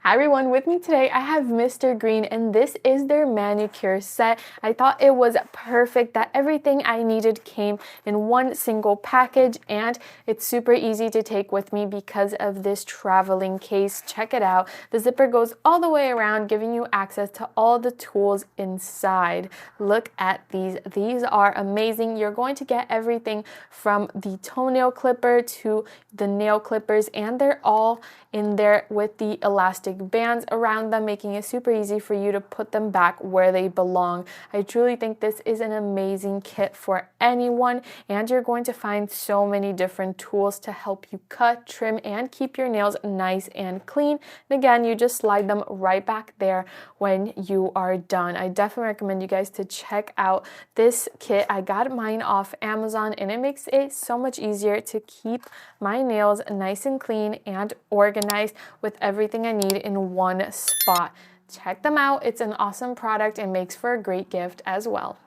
Hi everyone, with me today I have Mr. Green and this is their manicure set. I thought it was perfect that everything I needed came in one single package, and it's super easy to take with me because of this traveling case. Check it out. The zipper goes all the way around, giving you access to all the tools inside. Look at these. These are amazing. You're going to get everything from the toenail clipper to the nail clippers, and they're all in there with the elastic bands around them, making it super easy for you to put them back where they belong. I truly think this is an amazing kit for anyone, and you're going to find so many different tools to help you cut, trim, and keep your nails nice and clean. And again, you just slide them right back there when you are done. I definitely recommend you guys to check out this kit. I got mine off Amazon, and it makes it so much easier to keep my nails nice and clean and organized with everything I need in one spot. Check them out. It's an awesome product and makes for a great gift as well.